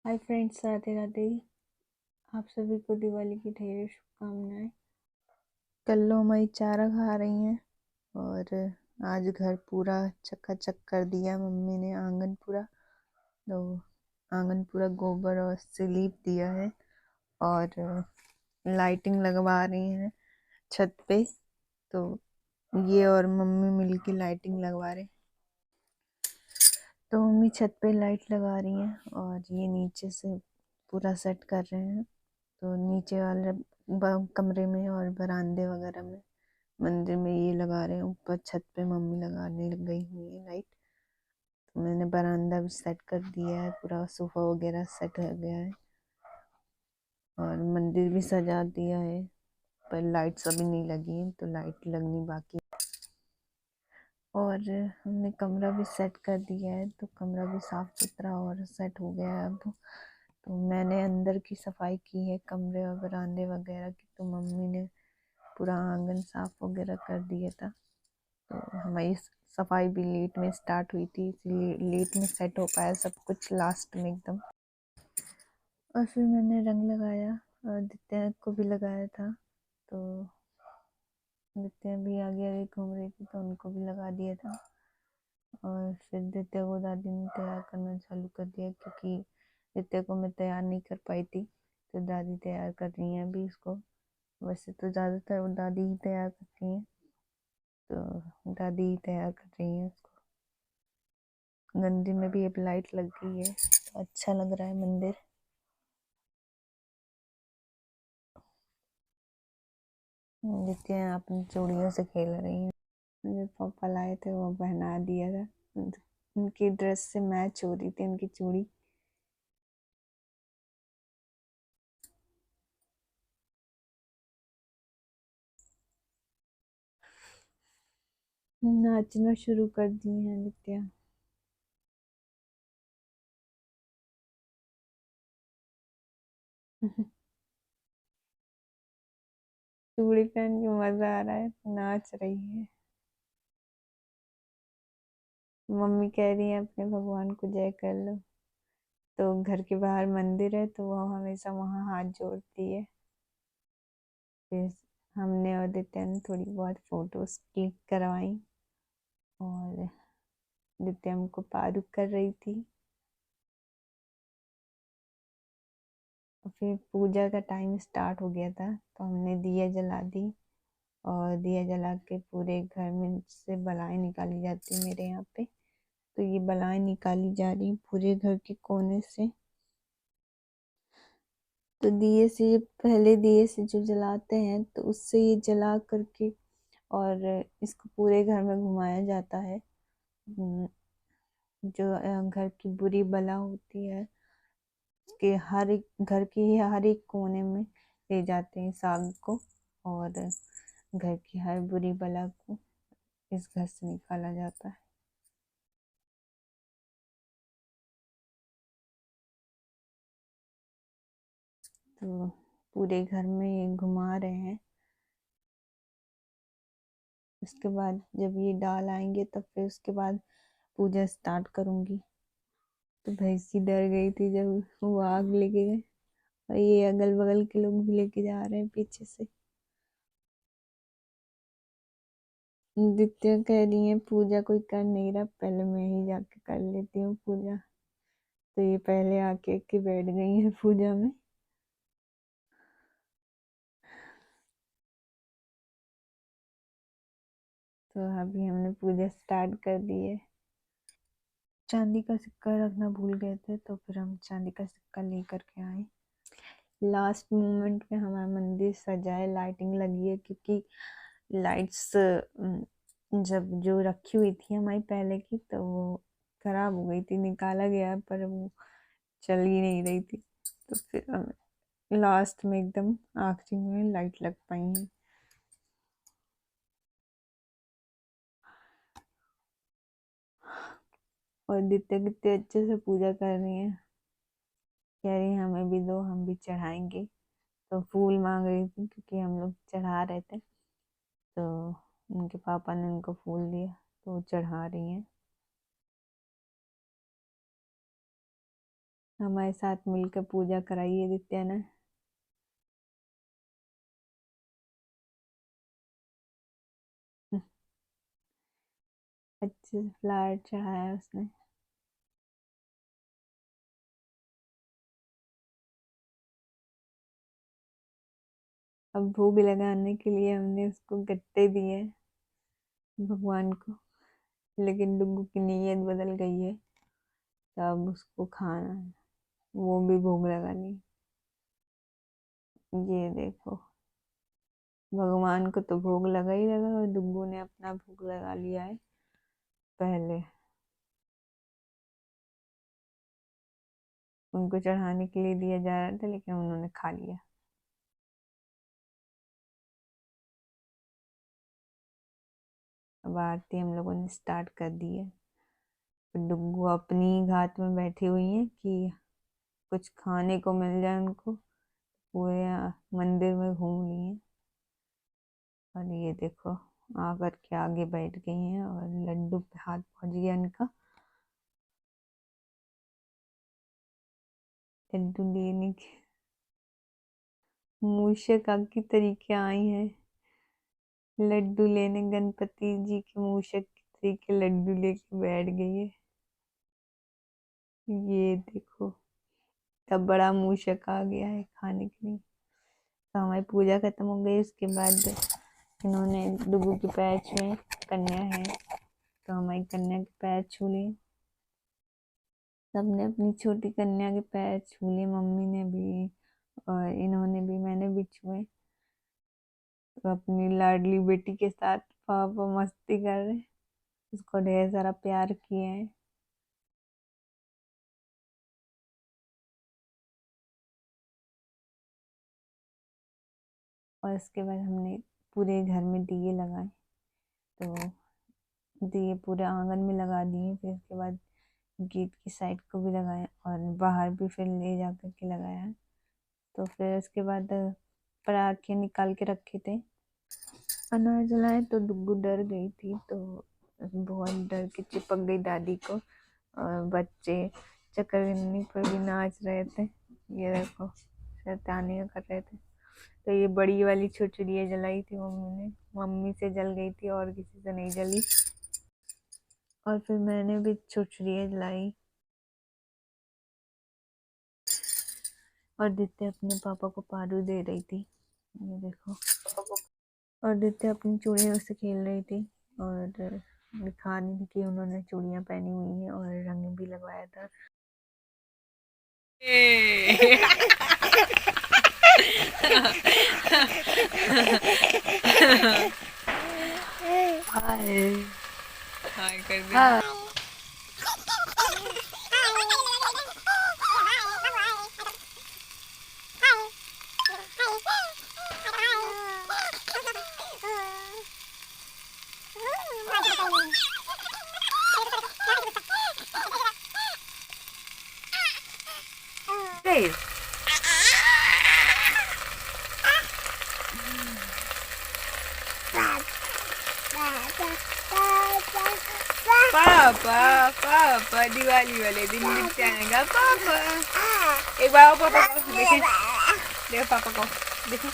Hi friends, Radhe Radhe. आप सभी को दिवाली की ढेर शुभकामनाएं। कल लो मई चारा खा रही हैं और आज घर पूरा चकाचक कर दिया मम्मी ने। आंगन पूरा तो आंगन पूरा गोबर और से लीप दिया है और लाइटिंग लगवा रही हैं छत पे। तो ये और मम्मी मिलके लाइटिंग लगवा रहे। तो मम्मी छत पे लाइट लगा रही हैं और ये नीचे से पूरा सेट कर रहे हैं। तो नीचे वाले कमरे में और बरामदे वगैरह में मंदिर में ये लगा रहे हैं। ऊपर छत पे मम्मी लगाने लग गई हुई है लाइट। तो मैंने बरामदा भी सेट कर दिया है, पूरा सोफा वगैरह सेट हो गया है और मंदिर भी सजा दिया है। पर लाइट्स अभी नहीं लगी है, तो लाइट लगनी बाकी। और हमने कमरा भी सेट कर दिया है, तो कमरा भी साफ सुथरा और सेट हो गया है अब। तो मैंने अंदर की सफाई की है, कमरे और बरामदे वगैरह की। तो मम्मी ने पूरा आंगन साफ वगैरह कर दिया था। तो हमारी सफाई भी लेट में स्टार्ट हुई थी, इसीलिए लेट में सेट हो पाया सब कुछ लास्ट में एकदम। और फिर मैंने रंग लगाया और दित्या को भी लगाया था। तो दित्या भी आगे आगे घूम रही थी, तो उनको भी लगा दिया था। और फिर दित्या को दादी ने तैयार करना चालू कर दिया, क्योंकि दित्या को मैं तैयार नहीं कर पाई थी। तो दादी तैयार कर रही हैं अभी इसको। वैसे तो ज़्यादातर वो दादी ही तैयार करती हैं, तो दादी ही तैयार कर रही हैं उसको। मंदिर में भी अब लाइट लग गई है, तो अच्छा लग रहा है मंदिर। देखते हैं, अपनी चूड़ियों से खेल रही हैं। मुझे पापा लाए थे, वो पहना दिया था। उनकी ड्रेस से मैच हो रही थी उनकी चूड़ी। नाचना शुरू कर दी है नित्या। चूड़ी पहन के मजा आ रहा है, नाच रही है। मम्मी कह रही है अपने भगवान को जय कर लो। तो घर के बाहर मंदिर है, तो वो हमेशा वहाँ हाथ जोड़ती है। फिर हमने और दित्या ने थोड़ी बहुत फोटोज क्लिक करवाई और दित्या हमको पारुक कर रही थी। और फिर पूजा का टाइम स्टार्ट हो गया था, तो हमने दिया जला दी। और दिया जला के पूरे घर में से बलाएं निकाली जाती मेरे यहाँ पे। तो ये बलाएं निकाली जा रही पूरे घर के कोने से। तो दिए से पहले दिए से जो जलाते हैं, तो उससे ये जला करके और इसको पूरे घर में घुमाया जाता है। जो घर की बुरी बला होती है, उसके हर एक घर के हर एक कोने में ले जाते हैं साग को। और घर की हर बुरी बला को इस घर से निकाला जाता है। तो पूरे घर में ये घुमा रहे हैं। उसके बाद जब ये डाल आएंगे, तब फिर उसके बाद पूजा स्टार्ट करूंगी। तो भैंसी डर गई थी जब वो आग लेके गए। और ये अगल बगल के लोग भी लेके जा रहे हैं पीछे से। दित्य कह रही है पूजा कोई कर नहीं रहा, पहले मैं ही जाके कर लेती हूँ पूजा। तो ये पहले आके के बैठ गई है पूजा में। तो अभी हमने पूजा स्टार्ट कर दी है। चांदी का सिक्का रखना भूल गए थे, तो फिर हम चांदी का सिक्का लेकर के आए। लास्ट मोमेंट में हमारा मंदिर सजा है, लाइटिंग लगी है। क्योंकि लाइट्स जब जो रखी हुई थी हमारी पहले की, तो वो खराब हो गई थी, निकाला गया पर वो चल ही नहीं रही थी। तो फिर लास्ट में एकदम आखिरी में लाइट लग पाई है। और दित्य कितने अच्छे से पूजा कर रही है। कह रही है हमें भी दो, हम भी चढ़ाएंगे। तो फूल मांग रही थी, क्योंकि हम लोग चढ़ा रहे थे। तो उनके पापा ने उनको फूल दिया, तो वो चढ़ा रही हैं। हमारे साथ मिलकर पूजा कराई है दित्या ने। अच्छे से फ्लावर चढ़ाया उसने। अब भोग लगाने के लिए हमने उसको गट्टे दिए भगवान को, लेकिन डुग्गू की नीयत बदल गई है, तो अब उसको खाना है। वो भी भोग लगा ली। ये देखो, भगवान को तो भोग लगा ही लगा और डुग्गू ने अपना भोग लगा लिया है पहले। उनको चढ़ाने के लिए दिया जा रहा था, लेकिन उन्होंने खा लिया। अब आरती हम लोगों ने स्टार्ट कर दी है। तो डुग्गू अपनी घाट में बैठी हुई है कि कुछ खाने को मिल जाए उनको। पूरे मंदिर में घूम लिए और ये देखो आकर के आगे बैठ गई हैं और लड्डू पे हाथ पहुंच गया इनका। लड्डू लेने के मूषक की तरीके आई हैं लड्डू लेने। गणपति जी के मूषक की तरीके लड्डू लेके बैठ गई है। ये देखो, तब बड़ा मूषक आ गया है खाने के लिए। तो हमारी पूजा खत्म हो गई। उसके बाद इन्होंने डुगू के पैर छुए। कन्या है तो हमारी कन्या के पैर छू लिए। सबने अपनी छोटी कन्या के पैर छू लिए, मम्मी ने भी और इन्होंने भी, मैंने भी छुए। तो अपनी लाडली बेटी के साथ पापा मस्ती कर रहे हैं, उसको ढेर सारा प्यार किए हैं। और उसके बाद हमने पूरे घर में दिए लगाए। तो दिए पूरे आंगन में लगा दिए, फिर उसके बाद गेट की साइड को भी लगाया और बाहर भी फिर ले जा कर के लगाया है। तो फिर उसके बाद पटाखे निकाल के रखे थे। अनार जलाए तो डुग्गू डर गई थी, तो बहुत डर के चिपक गई दादी को। और बच्चे चक्कर पर भी नाच रहे थे। ये देखो शैतानियाँ कर रहे थे। तो ये बड़ी वाली छुरछुरियाँ जलाई थी मम्मी ने। मम्मी से जल गई थी और किसी से नहीं जली। और फिर मैंने भी छुरछुरियाँ जलाई। और दित्य अपने पापा को पारू दे रही थी। ये देखो, और दित्य अपनी चूड़ियों से खेल रही थी और दिखा रही थी कि उन्होंने चूड़ियाँ पहनी हुई हैं और रंग भी लगवाया था। हाय हाय कर दे। Dave. पापा पापा दिवाली वाले दिन दिखते आएगा पापा। एक बार पापा को देखे, देखो पापा को देखो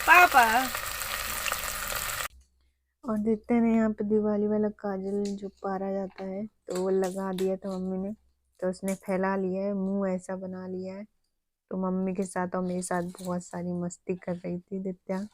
पापा। और देखते हैं यहाँ पे दिवाली वाला काजल जो पारा जाता है, तो वो लगा दिया था मम्मी ने। तो उसने फैला लिया है, मुंह ऐसा बना लिया है। तो मम्मी के साथ और मेरे साथ बहुत सारी मस्ती कर रही थी दित्या।